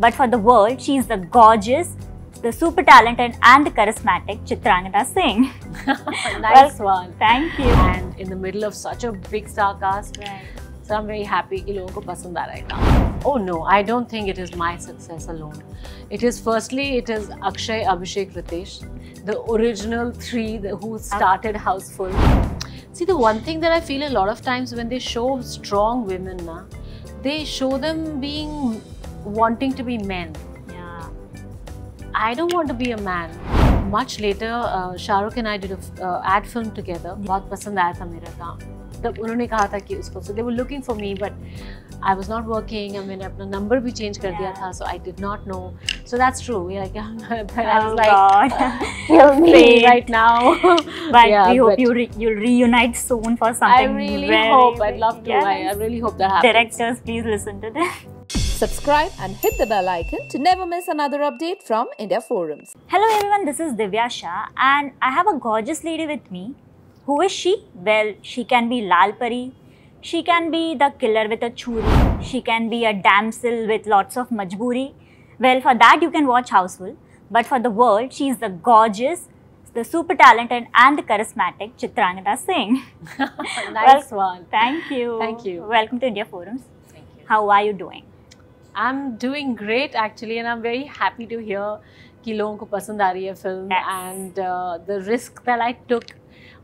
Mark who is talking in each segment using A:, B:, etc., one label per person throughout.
A: but for the world, she's the gorgeous, the super talented and the charismatic Chitrangada Singh.
B: Nice one.
A: Thank you.
B: And in the middle of such a big star cast,
A: Right.
B: so I'm very happy कि लोगों को पसंद आ रहा है काम. Oh no, I don't think it is my success alone. It is Akshay, Abhishek, Ritesh, the original three who started Houseful. See, the one thing that I feel a lot of times when they show strong women, they show them wanting to be men.
A: Yeah.
B: I don't want to be a man. Much later, Shah Rukh and I did a ad film together. बहुत पसंद आया था मेरा काम. तब उन्होंने कहा था कि उसको, so they were looking for me, but I was not working. and मैंने अपना number भी change कर दिया था, so I did not know. So that's true. Like, but I was like,
A: God.
B: kill me right now.
A: But
B: Yeah,
A: we hope
B: but
A: you'll reunite soon for
B: I
A: something.
B: really
A: very
B: hope. I'd
A: big.
B: love to.
A: Yes.
B: I really hope that happens.
A: Directors, please listen to this.
C: Subscribe and hit the bell icon to never miss another update from India Forums.
A: Hello everyone, this is Divya Shah and I have a gorgeous lady with me. Who is she? Well, she can be Lal Pari, she can be the killer with a churi, she can be a damsel with lots of majboori. Well, for that you can watch Houseful, but for the world, she is the gorgeous, the super talented and the charismatic Chitrangada Singh.
B: Nice one.
A: Thank you.
B: Thank you.
A: Welcome to India Forums.
B: Thank you.
A: How are you doing?
B: I'm doing great actually, and I'm very happy to hear कि लोगों को पसंद आ रही है film.
A: Yes.
B: And the risk that I took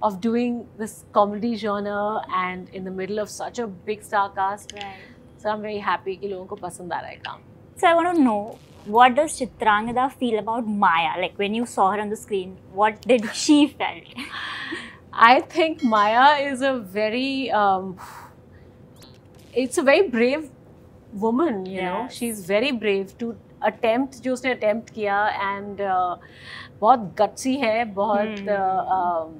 B: of doing this comedy genre and in the middle of such a big star cast.
A: Right.
B: So I'm very happy कि लोगों को पसंद आ रहा है काम.
A: So I want to know, what does Chitrangada feel about Maya? Like when you saw her on the screen, what did she felt?
B: I think Maya is a very it's a very brave woman, you know.
A: Yes.
B: She's very brave to attempt जो उसने attempt किया, and बहुत gutsy है, बहुत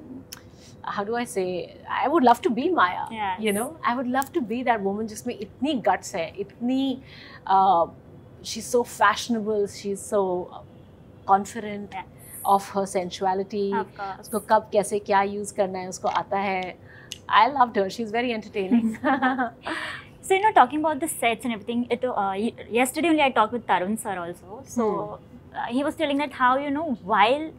B: how do I say, I would love to be Maya.
A: Yes.
B: You know, I would love to be that woman जिसमें इतनी guts है, इतनी she's so fashionable, she's so confident.
A: Yes.
B: Of her sensuality.
A: Of course.
B: उसको कब कैसे क्या use करना है उसको आता है. I loved her. She's very entertaining.
A: So, you know, talking about the sets and everything, yesterday only I talked with Tarun sir also. So, he was telling that how, you know, while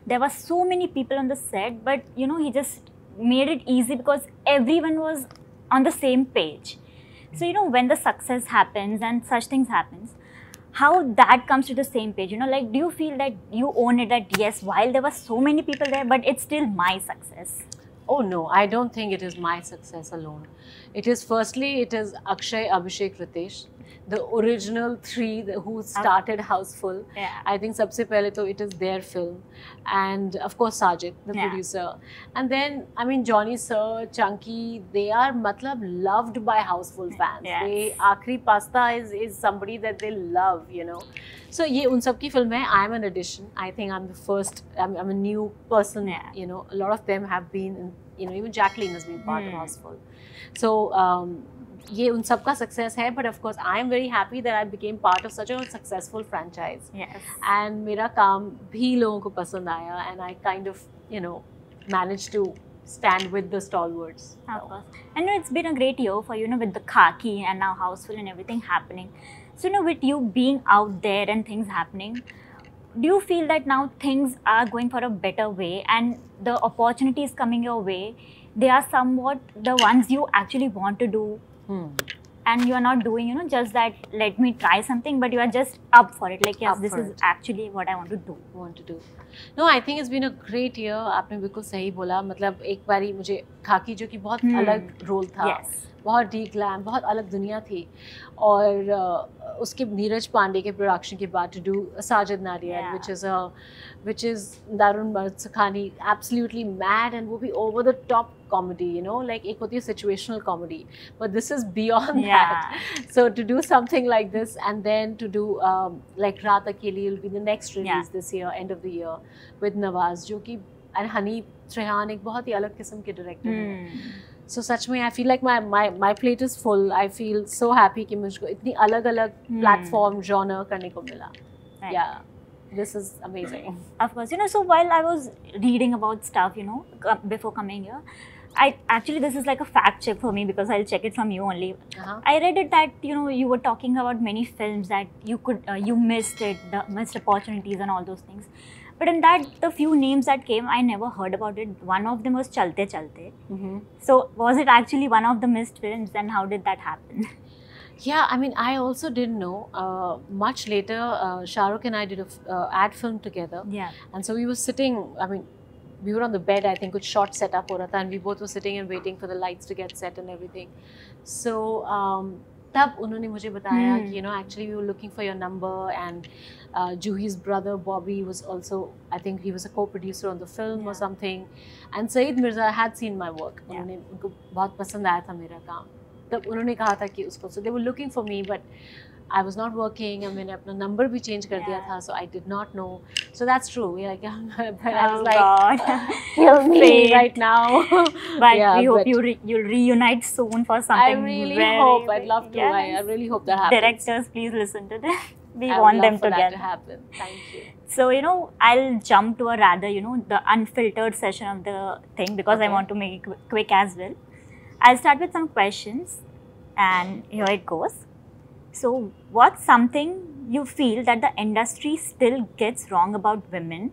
A: there were so many people on the set, but, you know, he just made it easy because everyone was on the same page. So, you know, when the success happens and such things happens, how that comes to the same page, you know, like, do you feel that you own it, that yes, while there were so many people there, but it's still my success?
B: Oh no, I don't think it is my success alone. It is Akshay, Abhishek, Ritesh, the original three who started Houseful.
A: Yeah.
B: I think सबसे पहले तो it is their film, and of course Sajid, the producer, and then I mean Johnny Sir, Chunky, they are matlab loved by Houseful fans.
A: Yes.
B: They Aakhri Pasta is somebody that they love, you know. So ये उन सब की film है. I am an addition. I think I'm the first. I'm a new person.
A: Yeah.
B: You know, a lot of them have been in, you know, even Jacqueline has been part of Houseful. So ये उन सब का success है, but of course I am very happy that I became part of such a successful franchise.
A: Yes.
B: And मेरा काम भी लोगों को पसंद आया, and I kind of, you know, managed to stand with the stalwarts.
A: Of course. And you know, it's been a great year for you know, with the Khaki and now Houseful and everything happening. So, you know, with you being out there and things happening, do you feel that now things are going for a better way and the opportunities coming your way, they are somewhat the ones you actually want to do? And you are not doing, you know, just that let me try something, but you are just up for it. Like, yes, this is actually what I want to do.
B: No, I think it's been a great year. आपने बिल्कुल सही बोला. मतलब एक बारी मुझे खाकी जो कि बहुत अलग रोल था.
A: Yes.
B: बहुत डीप ग्लैम, बहुत अलग दुनिया थी. और उसके नीरज पांडे के प्रोडक्शन के बाद to do Sajid Nadiad, which is दारुन मर्द सखानी, absolutely mad, and वो भी over the top comedy, you know, like एक होती है situational comedy, but this is beyond that. So to do something like this, and then to do like Raat Akeli will be the next release this year, end of the year, with Nawaz, जो कि and Hani Trehan एक बहुत ही अलग किस्म के director हैं. So सच में I feel like my plate is full. I feel so happy कि मुझको इतनी अलग-अलग platform genre करने को मिला.
A: Right.
B: Yeah, this is amazing.
A: Of course, you know, so while I was reading about stuff, you know, before coming here, Actually, this is like a fact check for me because I'll check it from you only. I read it that you were talking about many films that you missed it, the missed opportunities and all those things. But in that, the few names that came, I never heard about it. One of them was Chalte Chalte. So was it actually one of the missed films, and how did that happen?
B: Yeah, I mean, I also didn't know. Much later, Shah Rukh and I did a ad film together.
A: Yeah.
B: And so we were sitting, I mean, we were on the bed, I think, कुछ shot set up हो रहा था, and we both were sitting and waiting for the lights to get set and everything. So तब उन्होंने मुझे बताया कि actually we were looking for your number, and Juhi's brother Bobby was also, I think he was a co-producer on the film or something, and Saeed Mirza had seen my work. उनको बहुत पसंद आया था मेरा काम. तब उन्होंने कहा था कि उसको, so they were looking for me, but I was not working, and मैंने अपना number भी change कर दिया था, so I did not know. So that's true. Like, but I was like, kill me right now.
A: But we hope you'll reunite soon for something.
B: I really hope. I'd love to. I really hope that happens.
A: Directors, please listen to this. We want them to get
B: that to happen. Thank you.
A: So I'll jump to a rather the unfiltered session of the thing, because I want to make it quick as well. I'll start with some questions, and here it goes. So, what's something you feel that the industry still gets wrong about women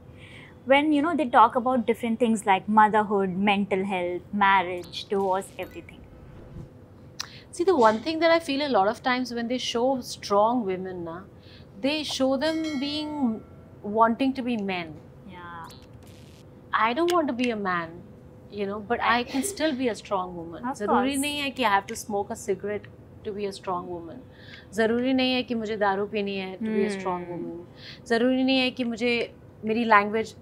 A: when they talk about different things like motherhood, mental health, marriage, divorce, everything?
B: See, the one thing that I feel a lot of times when they show strong women, they show them wanting to be men.
A: Yeah.
B: I don't want to be a man, but I can still be a strong woman. ज़रूरी नहीं है कि I have to smoke a cigarette to be a strong woman. ज़रूरी नहीं है कि मुझे दारू पीनी है to be a strong woman. ज़रूरी नहीं है कि मुझे मेरी language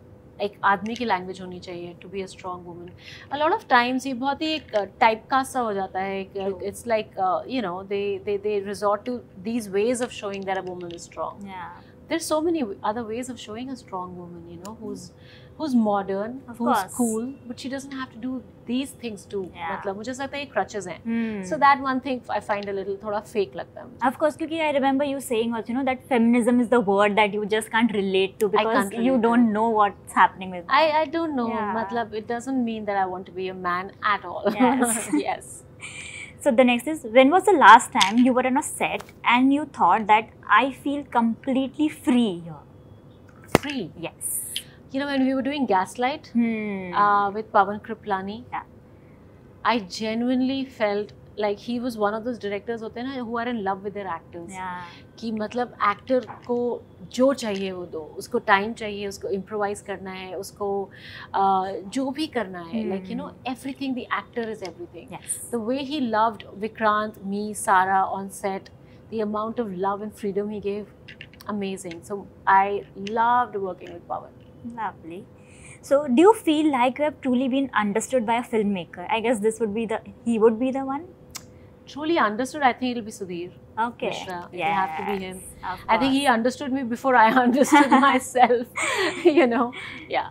B: एक आदमी की language होनी चाहिए to be a strong woman. A lot of times ये बहुत ही एक typecast सा हो जाता है. It's like they resort to these ways of showing that a woman is strong.
A: Yeah.
B: There's so many other ways of showing a strong woman, who's modern, who's cool, but she doesn't have to do these things too. मतलब मुझे लगता है ये crutches हैं. So that one thing I find a little थोड़ा fake लगता है.
A: Of course, because I remember you saying also, that feminism is the word that you just can't relate to because you don't know what's happening with.
B: I don't know. मतलब it doesn't mean that I want to be a man at all.
A: Yes.
B: Yes.
A: So the next is, when was the last time you were on a set and you thought that I feel completely free here?
B: Free?
A: Yes.
B: When we were doing Gaslight with Pawan Kriplani, I genuinely felt like he was one of those directors होते हैं ना who are in love with their actors. कि मतलब actor को जो चाहिए वो दो, उसको time चाहिए, उसको improvise करना है, उसको जो भी करना है, like everything, the actor is everything.
A: Yes.
B: The way he loved Vikrant, me, Sara on set, the amount of love and freedom he gave, amazing. So I loved working with Pawan.
A: Lovely. So do you feel like you have truly been understood by a filmmaker? I guess he would be the one.
B: Truly understood, I think it'll be Sudhir.
A: Okay.
B: Mishra. It'll have to be him.
A: I
B: think he understood me before I understood myself. Yeah.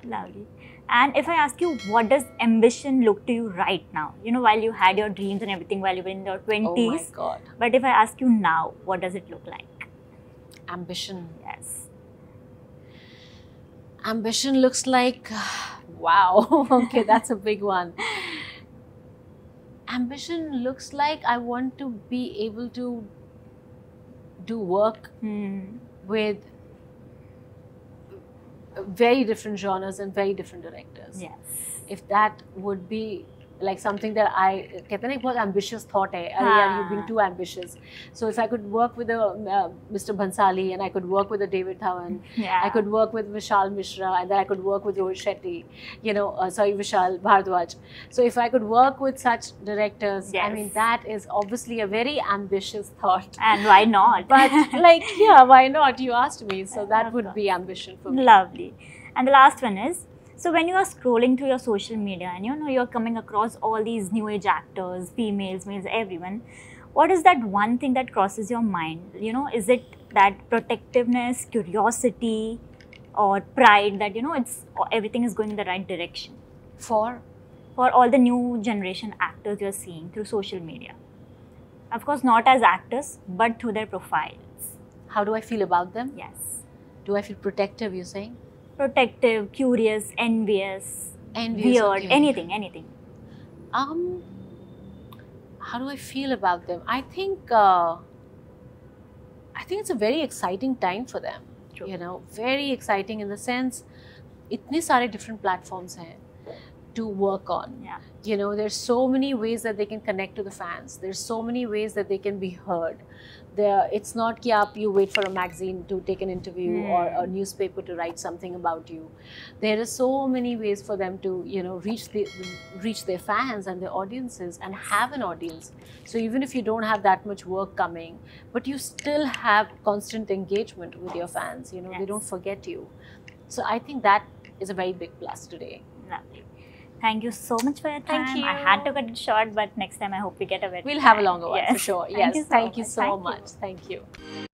A: Lovely. And if I ask you, what does ambition look to you right now? While you had your dreams and everything, while you were in your 20s.
B: Oh my God.
A: But if I ask you now, what does it look like?
B: Ambition.
A: Yes.
B: Ambition looks like, wow. Okay, that's a big one. Ambition looks like I want to be able to do work with very different genres and very different directors.
A: Yes.
B: If that would be like something that I कहते हैं ना, बहुत ambitious thought है. अरे यार, you're being too ambitious. So if I could work with a Mr. Bhansali, and I could work with a David Dhawan, I could work with Vishal Mishra, and then I could work with Rohit Shetty, Vishal Bhardwaj. So if I could work with such directors, I mean, that is obviously a very ambitious thought.
A: And why not?
B: But why not? You asked me, so that would be ambition for me.
A: Lovely. And the last one is, so when you are scrolling through your social media and you're coming across all these new age actors, females, males, everyone, what is that one thing that crosses your mind? Is it that protectiveness, curiosity, or pride that everything is going in the right direction? For all the new generation actors you're seeing through social media. Of course, not as actors, but through their profiles.
B: How do I feel about them?
A: Yes.
B: Do I feel protective, you're saying?
A: Protective, curious, envious, weird,
B: okay.
A: anything.
B: How do I feel about them? I think it's a very exciting time for them.
A: True.
B: You know, very exciting in the sense, इतने सारे different platforms हैं to work on.
A: Yeah.
B: You know, there's so many ways that they can connect to the fans. There's so many ways that they can be heard. It's not कि आप you wait for a magazine to take an interview or a newspaper to write something about you. There are so many ways for them to, you know, reach their fans and their audiences and have an audience. So even if you don't have that much work coming, but you still have constant engagement with your fans, you know, they don't forget you. So I think that is a very big plus today.
A: Lovely. Thank you so much for your time.
B: Thank you.
A: I had to cut it short, but next time I hope we get a bit.
B: We'll have a longer one for sure. Yes.
A: Thank you so
B: Thank you
A: much.
B: so
A: Thank you.
B: much. Thank you.